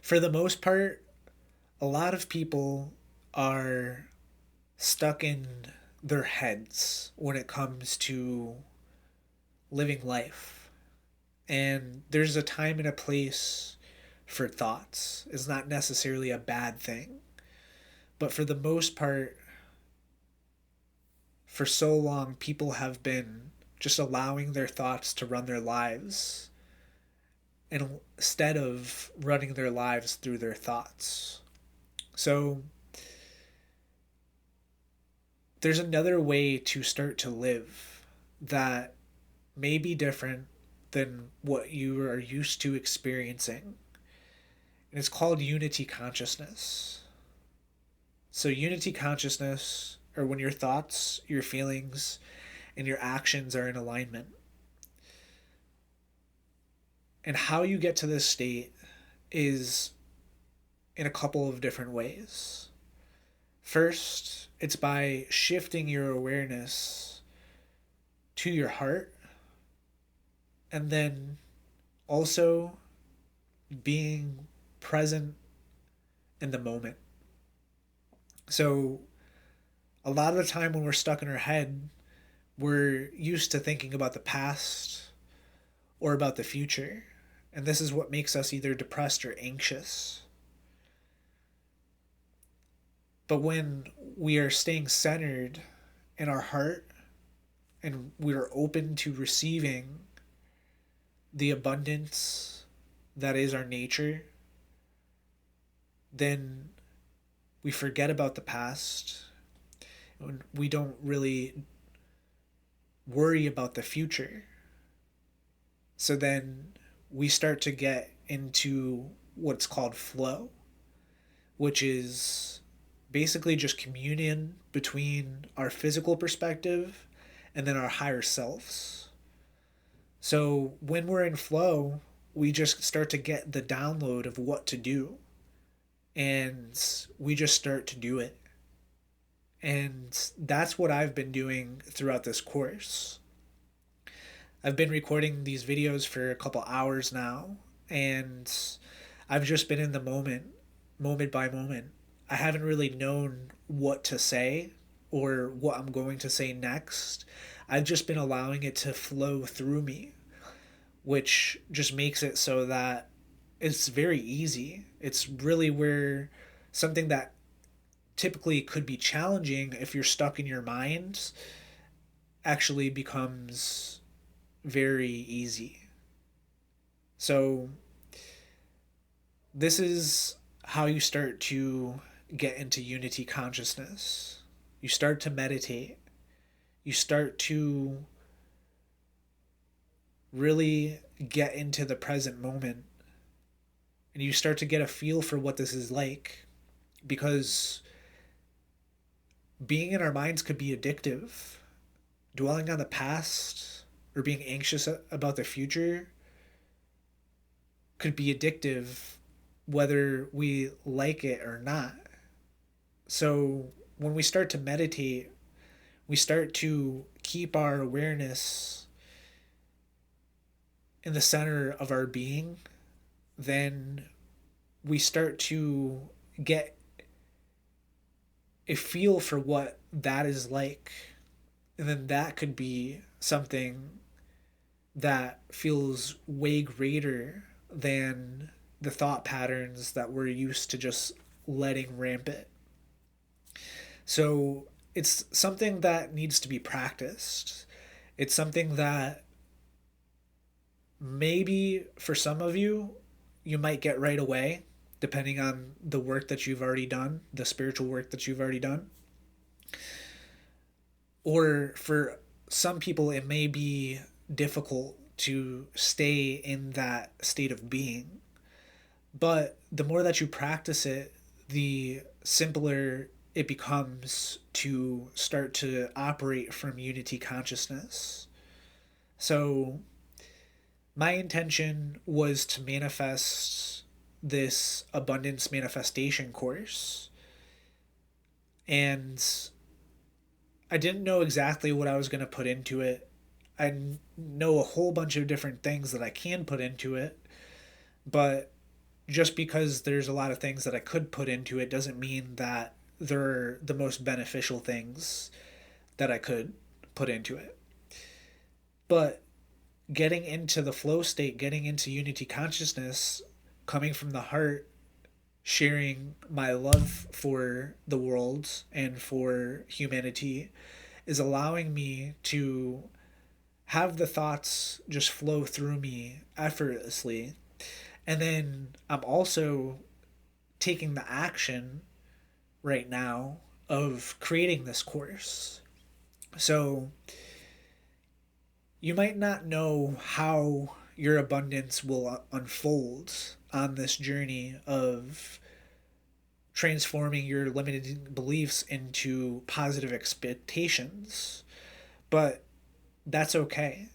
For the most part, a lot of people are stuck in their heads when it comes to living life. And there's a time and a place for thoughts. It's not necessarily a bad thing. But for the most part, for so long, people have been just allowing their thoughts to run their lives instead of running their lives through their thoughts. So there's another way to start to live that may be different than what you are used to experiencing. And it's called unity consciousness. So, unity consciousness, or when your thoughts, your feelings, and your actions are in alignment. And how you get to this state is in a couple of different ways. First, it's by shifting your awareness to your heart, and then also being present in the moment. So, a lot of the time when we're stuck in our head, we're used to thinking about the past or about the future. And this is what makes us either depressed or anxious. But when we are staying centered in our heart and we are open to receiving the abundance that is our nature, then we forget about the past. We don't really worry about the future. So then we start to get into what's called flow, which is basically just communion between our physical perspective and then our higher selves. So when we're in flow, we just start to get the download of what to do, and we just start to do it. And that's what I've been doing throughout this course. I've been recording these videos for a couple hours now, and I've just been in the moment, moment by moment. I haven't really known what to say or what I'm going to say next. I've just been allowing it to flow through me, which just makes it so that it's very easy. It's really where something that typically could be challenging if you're stuck in your mind actually becomes very easy. So, this is how you start to get into unity consciousness. You start to meditate. You start to really get into the present moment. And you start to get a feel for what this is like. Because being in our minds could be addictive. Dwelling on the past or being anxious about the future could be addictive whether we like it or not. So when we start to meditate, we start to keep our awareness in the center of our being, then we start to get a feel for what that is like. And then that could be something that feels way greater than the thought patterns that we're used to just letting rampant. So it's something that needs to be practiced. It's something that maybe for some of you, you might get right away, depending on the work that you've already done, the spiritual work that you've already done. Or for some people, it may be difficult to stay in that state of being. But the more that you practice it, the simpler it becomes to start to operate from unity consciousness. So, my intention was to manifest this abundance manifestation course. And I didn't know exactly what I was going to put into it. I know a whole bunch of different things that I can put into it, but just because there's a lot of things that I could put into it doesn't mean that they're the most beneficial things that I could put into it. But getting into the flow state, getting into unity consciousness, coming from the heart, sharing my love for the world and for humanity is allowing me to have the thoughts just flow through me effortlessly. And then I'm also taking the action right now of creating this course. So you might not know how your abundance will unfold on this journey of transforming your limited beliefs into positive expectations, but that's okay.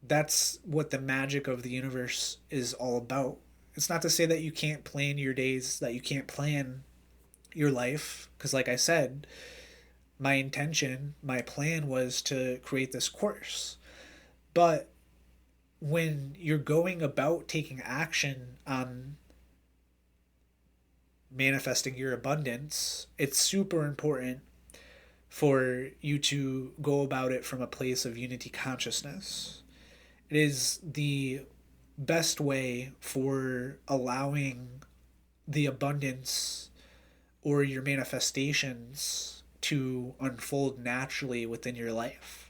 That's what the magic of the universe is all about. It's not to say that you can't plan your days, that you can't plan your life, because, like I said, my intention, my plan was to create this course. But when you're going about taking action on manifesting your abundance, it's super important for you to go about it from a place of unity consciousness. It is the best way for allowing the abundance or your manifestations to unfold naturally within your life.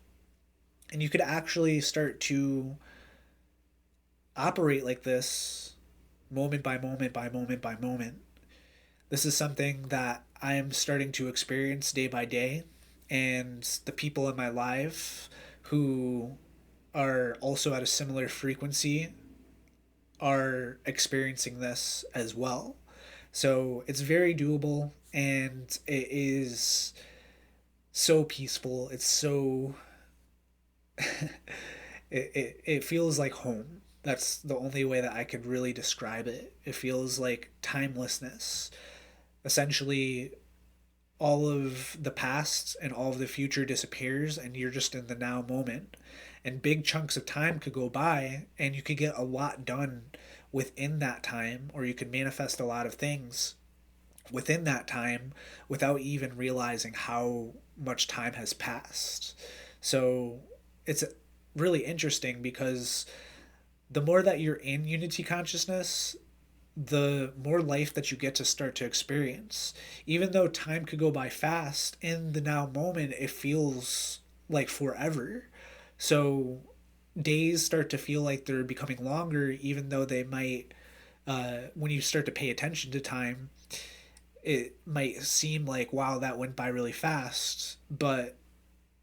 And you could actually start to operate like this moment by moment by moment by moment. This is something that I am starting to experience day by day, and the people in my life who are also at a similar frequency are experiencing this as well. So it's very doable, and it is so peaceful. It's so it feels like home. That's the only way that I could really describe it. It feels like timelessness. Essentially, all of the past and all of the future disappears, and you're just in the now moment. And big chunks of time could go by, and you could get a lot done within that time, or you could manifest a lot of things within that time without even realizing how much time has passed. So it's really interesting because the more that you're in unity consciousness, the more life that you get to start to experience. Even though time could go by fast, in the now moment, it feels like forever. So days start to feel like they're becoming longer, even though they might, when you start to pay attention to time, it might seem like, wow, that went by really fast. But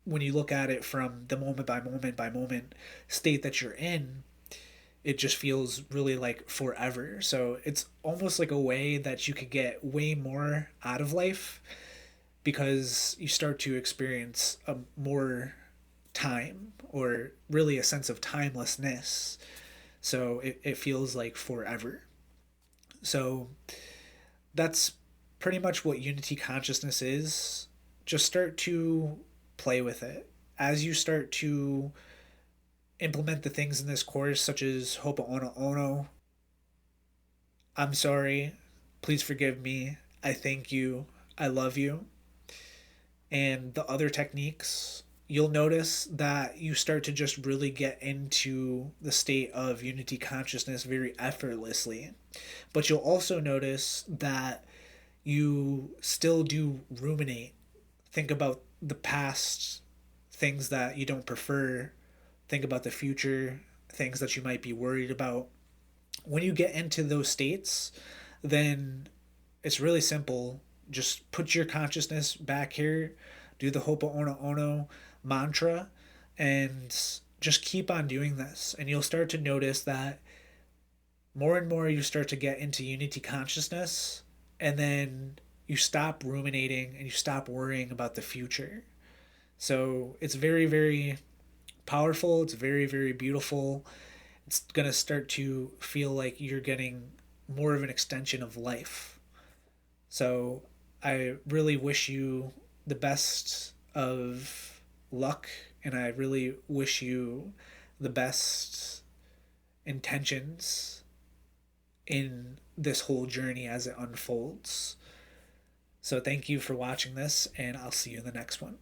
when you look at it from the moment by moment state that you're in, it just feels really like forever. So it's almost like a way that you could get way more out of life because you start to experience a more time, or really a sense of timelessness. So it feels like forever. So that's pretty much what unity consciousness is. Just start to play with it. As you start to implement the things in this course, such as Ho'oponopono, I'm sorry, please forgive me, I thank you, I love you, and the other techniques, you'll notice that you start to just really get into the state of unity consciousness very effortlessly. But you'll also notice that you still do ruminate, think about the past, things that you don't prefer, think about the future, things that you might be worried about. When you get into those states, then it's really simple. Just put your consciousness back here, do the Ho'oponopono mantra, and just keep on doing this. And you'll start to notice that more and more you start to get into unity consciousness, and then you stop ruminating and you stop worrying about the future. So it's very, very powerful. It's very, very beautiful. It's going to start to feel like you're getting more of an extension of life. So I really wish you the best of luck, and I really wish you the best intentions in this whole journey as it unfolds. So thank you for watching this, and I'll see you in the next one.